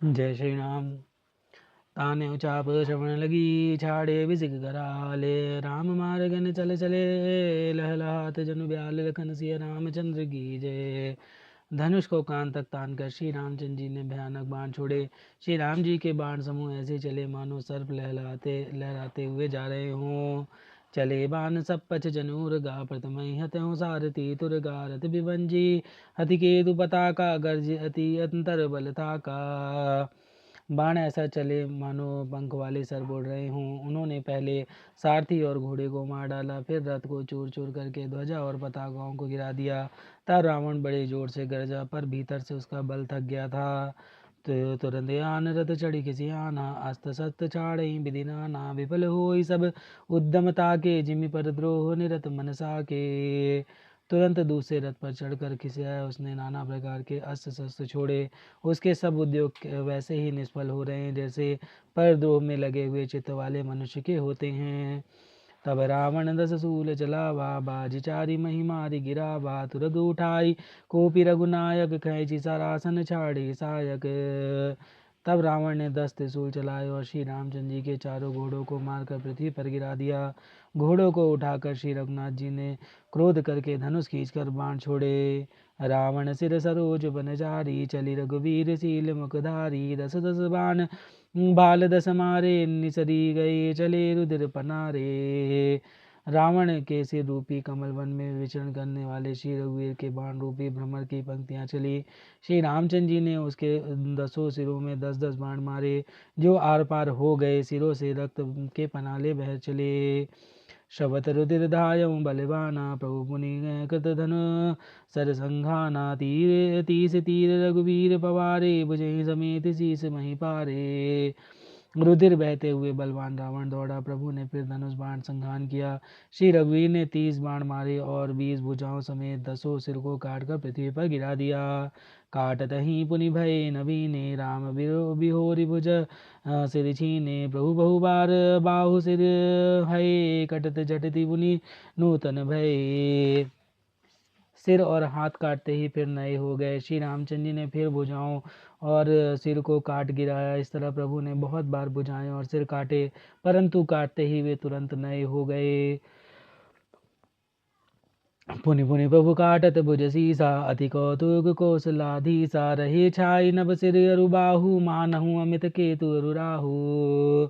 जय श्री राम। ताने चाप श्रवण लगी, छाड़े विसिक कराले। राम मार्गन चले चले, लहलात जनु ब्याल। लखन सिया रामचंद्र की जय। धनुष को कान तक तान कर श्री रामचंद्र जी ने भयानक बाण छोड़े। श्री राम जी के बाण समूह ऐसे चले मानो सर्प लहलाते लहराते हुए जा रहे हों। चले बाण सब पछ जनूर गा, प्रथम हतहु सारथी तुर गा। रथ बिभंजी हति केतु पताका, गर्ज अति अंतर बल था का। बाण ऐसा चले मानो पंख वाले सर उड़ रहे हों। उन्होंने पहले सारथी और घोड़े को मार डाला, फिर रथ को चूर चूर करके ध्वजा और पताकाओं को गिरा दिया। तब रावण बड़े जोर से गरजा, पर भीतर से उसका बल थक गया था। तो तुरंत आन रथ चढ़ी किसी आना, अस्त्र शस्त्र छाड़ई विधि नाना। विफल होई सब उद्यमता के, जिमि पर द्रोह निरत मनसा के। तुरंत दूसरे रथ पर चढ़कर खिसियाया उसने, नाना प्रकार के अस्त्र शस्त्र छोड़े। उसके सब उद्योग वैसे ही निष्फल हो रहे हैं जैसे परद्रोह में लगे हुए चित्त वाले मनुष्य के होते हैं। तब रावण दस सूल चलावा, बाज चारि मही मारी गिरावा। तुरग उठाई कोपी रघुनायक, खैची सरासन छाड़े सायक। तब रावण ने 10 त्रिशूल चलाए और श्री रामचंद्र जी के चारों घोड़ों को मारकर पृथ्वी पर गिरा दिया। घोड़ों को उठाकर श्री रघुनाथ जी ने क्रोध करके धनुष खींचकर बाण छोड़े। रावण सिर सरोज बनजारी, चली रघुवीर शील मुखधारी। दस दस बाण भाल दस मारे, निसरी गए चले रुधिर पनारे। रावण के सिर रूपी कमल वन में विचरण करने वाले श्री रघुवीर के बाण रूपी भ्रमर की पंक्तियां चली। श्री रामचंद्र जी ने उसके 10 सिरों में 10-10 बाण मारे, जो आर पार हो गए। सिरों से रक्त के पनाले बह चले। शबत रुधिर धायं बलवाना, प्रभु पुनि कृत धनु सर संघाना। तीर तीस तीर रघुवीर पवारे, भुजहि समेत शीस मही पारे। रुधिर बहते हुए बलवान रावण दौड़ा। प्रभु ने फिर धनुष बाण संघान किया। श्री रघुवीर ने 30 बाण मारे और 20 भुजाओं समेत 10 सिर को काटकर पृथ्वी पर गिरा दिया। काटत ही पुनि भय नवीने, राम बिहोरी भुज सिर छीने। प्रभु बहुबार बाहु सिर है, कटत झटति पुनि नूतन भय। सिर और हाथ काटते ही फिर नए हो गए। श्री रामचंद्र जी ने फिर भुजाओं और सिर को काट गिराया। इस तरह प्रभु ने बहुत बार भुजाएं और सिर काटे, परंतु काटते ही वे तुरंत नए हो गए। पुनि पुनि प्रभु काटत भुज सीसा, अति कौतुक कौशलाधीसा। रहे छाई नभ सिर अरु बाहु, मानहु अमित केतु अरु राहु।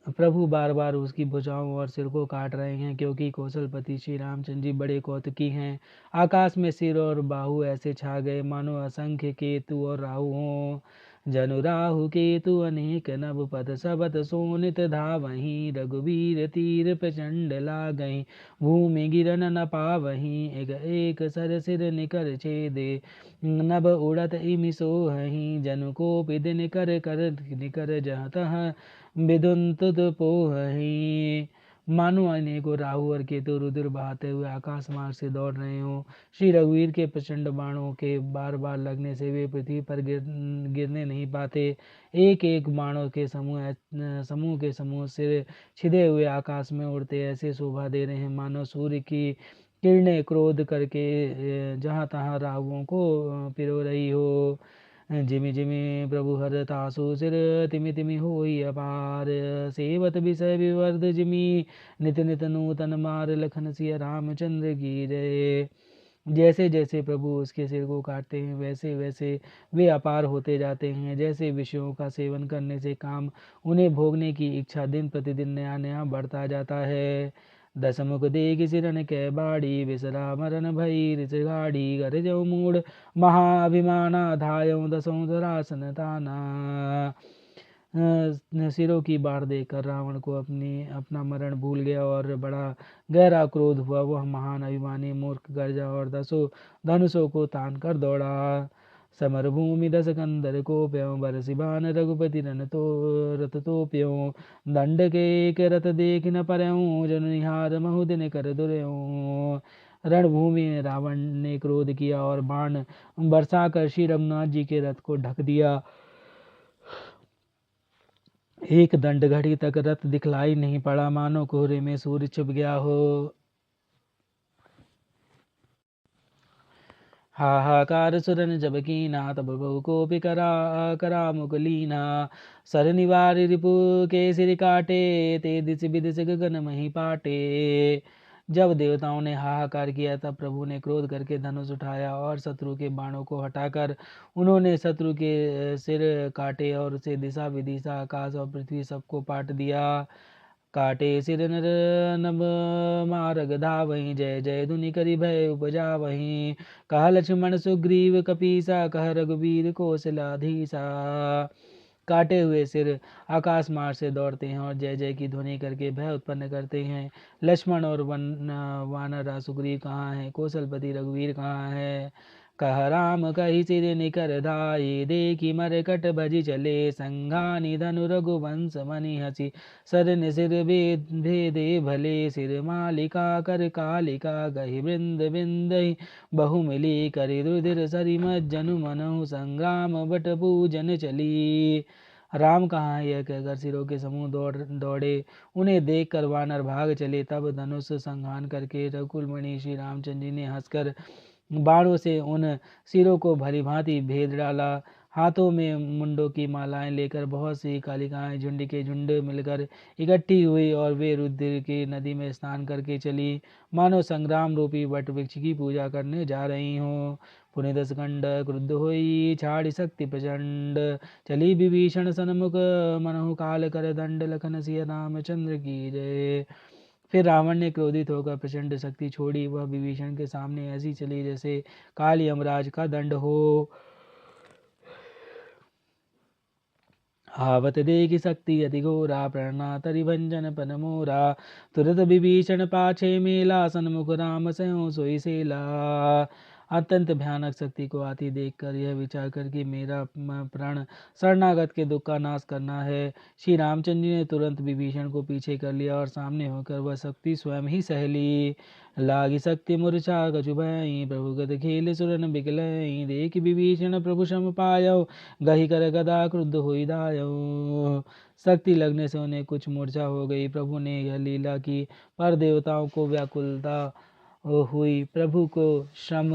प्रभु बार बार उसकी भुजाओं और सिर को काट रहे हैं, क्योंकि कौशलपति श्री रामचंद्र जी बड़े कौतुकी हैं। आकाश में सिर और बाहु ऐसे छा गए मानो असंख्य केतु और राहु हों। जनु राहु केतु अनेक नभ, पद सबत सोनित धावहीं। रघुवीर तीर प्रचंड लागहीं, भूमि गिरन न पावहीं। एक एक सर सिर निकर छेदे, नभ उड़त इमि सोहहीं। जनु को पिदिन कर कर निकर, जह तह विदुन तुद पोहहीं। मानो अनेकों राहु और केतु रुधिर बहाते हुए आकाश मार्ग से दौड़ रहे हों। श्री रघुवीर के प्रचंड बाणों के बार बार लगने से वे पृथ्वी पर गिरने नहीं पाते। एक एक बाणों के समूह के समूह सिर छिदे हुए आकाश में उड़ते ऐसे शोभा दे रहे हैं मानो सूर्य की किरणें क्रोध करके जहाँ तहाँ राहुओं को पिरो रही हो। जिमि जिमि प्रभु हर तासु सिर, तिमि तिमि होई अपार। सेवत विषय विवर्ध जिमि, नित नित नूतन मार। लखन सिया रामचंद्र की जय। जैसे जैसे प्रभु उसके सिर को काटते हैं, वैसे वैसे वे अपार होते जाते हैं। जैसे विषयों का सेवन करने से काम उन्हें भोगने की इच्छा दिन प्रतिदिन नया नया बढ़ता जाता है। दसमुख देख सिरन कै बाड़ी, विसरा मरन भई रिस गाड़ी। घर जऊ मूड महाअभिमाना, धायऊ दसों धरासन ताना। सिरों की बाढ़ देखकर रावण को अपना मरण भूल गया और बड़ा गहरा क्रोध हुआ। वह महान अभिमानी मूर्ख गर्जा और 10 धनुषों को तान कर दौड़ा। समर भूमि 10 कंदर को प्यों, बरसि बाण रघुपति रथ तो प्यों। दंड के एक रथ देख न परऊं, जनु निहार महुदिन कर दुर्यों। रणभूमि में रावण ने क्रोध किया और बाण बरसाकर श्री रघुनाथ जी के रथ को ढक दिया। एक दंड घड़ी तक रथ दिखलाई नहीं पड़ा, मानो कोहरे में सूर्य छुप गया हो। हाहाकार सुरन जब कीना तब बहु कोपि करा करा मुकलीना। सर निवार रिपु के सिर काटे ते दिस बिदिस गगन मही पाटे। जब देवताओं ने हाहाकार किया तब प्रभु ने क्रोध करके धनुष उठाया और शत्रु के बाणों को हटाकर उन्होंने शत्रु के सिर काटे और उसे दिशा विदिशा आकाश और पृथ्वी सबको पाट दिया। काटे सिर नर नभ मारग धावहीं जय जय धुनि करि भय उपजा वहीं। कह लक्ष्मण सुग्रीव कपीसा कह रघुवीर कौशलाधीसा। काटे हुए सिर आकाश मार्ग से दौड़ते हैं और जय जय की ध्वनि करके भय उत्पन्न करते हैं। लक्ष्मण और वानर सुग्रीव कहाँ है, कौशलपति रघुवीर कहाँ है। कह राम कही सिर निकर धाये देखी मरकट भजी चले संघानी धनु रघुवंश मनि हसी। सरन सिर भेदे भले सिर मालिका कर कालिका गहि वृंद बिंदहि बहु मिली करि रुधिर सरि मज्जनु मनहु संग्राम बट पूजन चली। राम कहाँ है, यह कहकर सिरों के समूह दौड़े। उन्हें देखकर वानर भाग चले। तब धनुष संहान करके रघुकुलमणि श्री रामचंद्र जी ने हंसकर बाणों से उन सिरों को भली भांति भेद डाला। हाथों में मुंडों की मालाएं लेकर बहुत सी कालिकाएं झुंड के झुंड मिलकर इकट्ठी हुई और वे रुद्र की नदी में स्नान करके चली, मानो संग्राम रूपी वट वृक्ष की पूजा करने जा रही हों। पुनि दस खंड क्रुद्ध होई छाड़ी शक्ति प्रचंड। चली विभीषण सन्मुख मनहु काल कर दंड लखन सिया रामचंद्र की जय। फिर रावण ने क्रोधित होकर प्रचंड शक्ति छोड़ी। वह विभीषण के सामने ऐसी चली जैसे काल यमराज का दंड हो। आवत देखी शक्ति अति घोरा प्रणा तरिभंजन पन मोरा। तुरत विभीषण पाछे मेला सन्मुख राम सयो सोई सेला। अत्यंत भयानक शक्ति को आती देखकर यह विचार कर कि मेरा प्राण शरणागत के दुख का नाश करना है, श्री रामचंद्र जी ने तुरंत विभीषण को पीछे कर लिया और सामने होकर वह शक्ति स्वयं ही सह ली। लागी शक्ति मूर्छा कछु भयई प्रभु गद खेल सुरन बिकलई। देख विभीषण प्रभु सम पायो गही कर गदा क्रुद्ध हुई दायो। शक्ति लगने से उन्हें कुछ मूर्छा हो गई। प्रभु ने यह लीला की पर देवताओं को व्याकुलता हुई। प्रभु को श्रम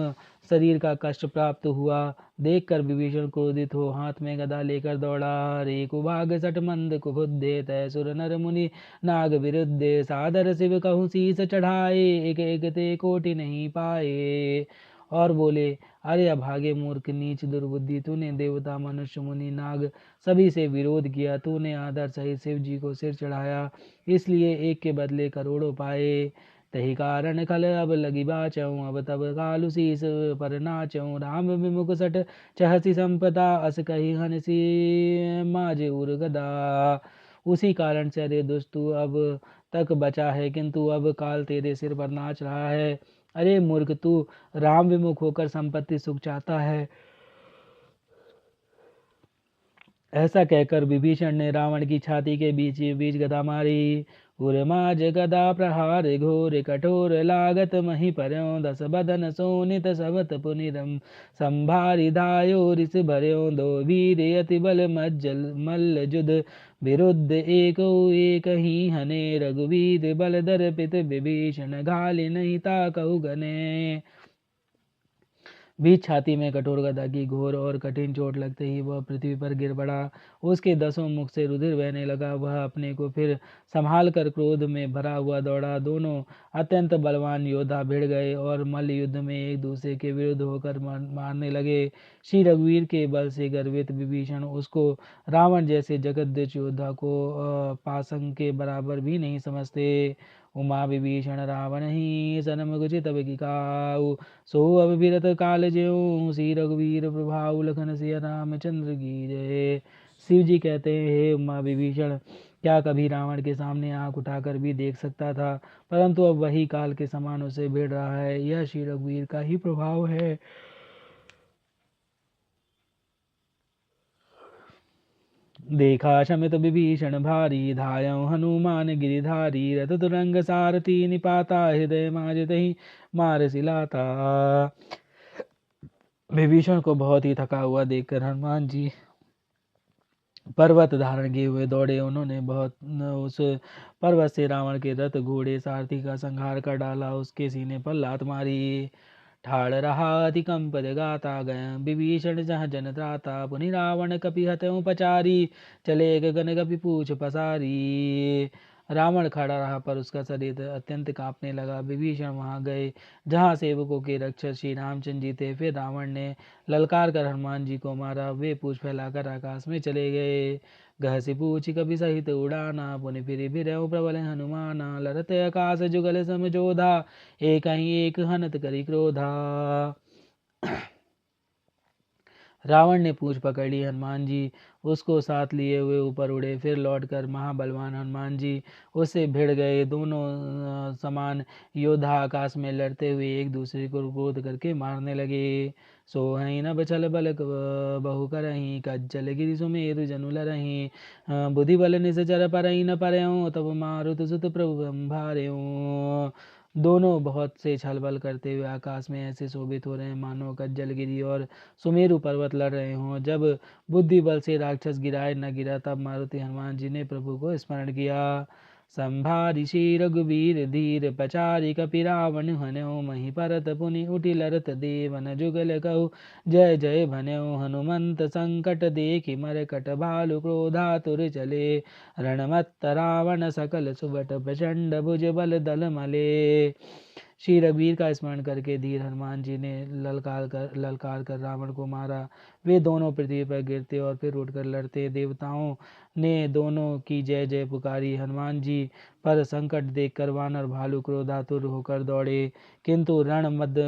शरीर का कष्ट प्राप्त हुआ। देखकर विभीषण क्रोधित हो हाथ में गदा लेकर दौड़ा। रे कुभाग सट मंद कुबुद्धे तय सुर नर मुनि नाग विरुद्धे। सादर शिव कहूँ शीस चढ़ाए एक एक ते कोटि नहीं पाए। और बोले, अरे अभागे मूर्ख नीच दुर्बुद्धि, तूने देवता मनुष्य मुनि नाग सभी से विरोध किया। तूने आदर सहित शिव जी को सिर चढ़ाया, इसलिए एक के बदले करोड़ों पाए। तही कारण खल अब लगी बाचऊं अब तब कालु शीस पर नाचऊं। राम विमुख सट चहसी संपदा अस कही हनसी माज उर गदा। उसी कारण से अरे दुष्ट तू अब तक बचा है, किंतु अब काल तेरे सिर पर नाच रहा है। अरे मूर्ख, तू राम विमुख होकर संपत्ति सुख चाहता है। ऐसा कहकर विभीषण ने रावण की छाती के बीच बीच गदा मारी। उर्माज गदा प्रहार घोर कठोर लागत मही पर्यो। दस बदन सोनित सबत पुनिरम संभारी धायो रिस भर्यो। दो वीर अति बल मज्जल मल्ल जुद विरुद्ध एको एक ही हने। रघुवीर बल दर्पित विभीषण घाले नहीं ताकहु गने। बीच छाती में कठोर गदा की घोर और कठिन चोट लगते ही वह पृथ्वी पर गिर पड़ा। उसके दसों मुख से रुधिर बहने लगा। वह अपने को फिर संभाल कर क्रोध में भरा हुआ दौड़ा। दोनों अत्यंत बलवान योद्धा भिड़ गए और मल्ल युद्ध में एक दूसरे के विरुद्ध होकर मारने लगे। श्री रघुवीर के बल से गर्वित विभीषण उसको रावण जैसे जगद्दीश योद्धा को पासंग के बराबर भी नहीं समझते। उमा विभीषण रावण ही सनमुख चितव की काऊ। सो अभिरत काल ज्यों श्री रघुवीर प्रभाऊ लखन सिया रामचंद्र की जय। शिव जी कहते हैं, हे उमा विभीषण, क्या कभी रावण के सामने आंख उठाकर भी देख सकता था, परंतु अब वही काल के समान उसे भिड़ रहा है। यह श्री रघुवीर का ही प्रभाव है। देखा शमित विभीषण भारी धायौ हनुमान गिरिधारी। रथ तुरंग सारथी निपाता हृदय माजत ही मार सिलाता। विभीषण को बहुत ही थका हुआ देखकर हनुमान जी पर्वत धारण किए हुए दौड़े। उन्होंने बहुत उस पर्वत से रावण के रथ घोड़े सारथी का संहार कर डाला। उसके सीने पर लात मारी। ठाड़ रहा अति कंपद गाता गय विभीषण जहाँ जन त्राता पुनि रावण कपि हतऊ पचारी चले गगन कपि पूछ पसारी। रावण खड़ा रहा पर उसका शरीर अत्यंत कांपने लगा। विभीषण वहां गए जहाँ सेवकों के रक्षक श्री रामचंद्र जी थे। फिर रावण ने ललकार कर हनुमान जी को मारा। वे पूछ फैलाकर आकाश में चले गए। गहसी पूछ कभी सहित उड़ाना पुनि फिर प्रबल हनुमाना लरत आकाश जुगल समझोधा एक ही एक हनत करी क्रोधा। रावण ने पूंछ पकड़ ली। हनुमान जी उसको साथ लिए हुए ऊपर उड़े। फिर लौटकर महाबलवान हनुमान जी उससे भिड़ गए। दोनों समान योद्धा आकाश में लड़ते हुए एक दूसरे को क्रोध करके मारने लगे। सोहई न बचल बल बहु करही कज्जल गिरि सुमेरु जनु लरही बुद्धि बल निश्चर परई न परयो तब मारुत सुत प्रभु भार्यो। दोनों बहुत से छल बल करते हुए आकाश में ऐसे शोभित हो रहे हैं मानो कज्जलगिरी और सुमेरु पर्वत लड़ रहे हों। जब बुद्धि बल से राक्षस गिराए न गिरा तब मारुति हनुमान जी ने प्रभु को स्मरण किया। संभारि श्री रघुवीर धीर पचारि कपि रावण हन्यो मही परत पुनि उठि लरत देवन जुगल कहु जय जय भन्यो। हनुमंत संकट देखि मरकट भालु क्रोधातुर चले रणमत्त रावण सकल सुबट प्रचंड भुज बल दल मले। श्री रघुवीर का स्मरण करके धीर हनुमान जी ने ललकार कर रावण को मारा। वे दोनों पृथ्वी पर गिरते और फिर उठकर लड़ते। देवताओं ने दोनों की जय जय पुकारी। हनुमान जी पर संकट देखकर वानर भालू क्रोधातुर होकर दौड़े, किंतु रण मद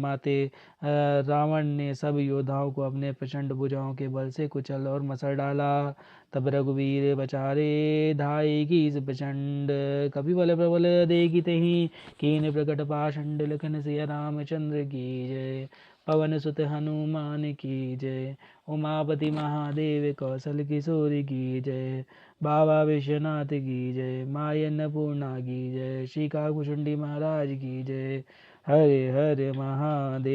माते रावण ने सब योद्धाओं को अपने प्रचंड भुजाओं के बल से कुचल और मसर डाला। तब रघुवीर बचारे धाई की प्रचंड कपि बल प्रबल देखी तही कीन प्रकट पाषंड लखन सिया रामचंद्र की जय। पवन सुत हनुमान की जय। उमापति महादेव कौशल किशोरी की जय। बाबा विश्वनाथ की जय। माय अन्नपूर्णा की जय। श्री काकुशुंडी महाराज की जय। हरे हरे महादेव।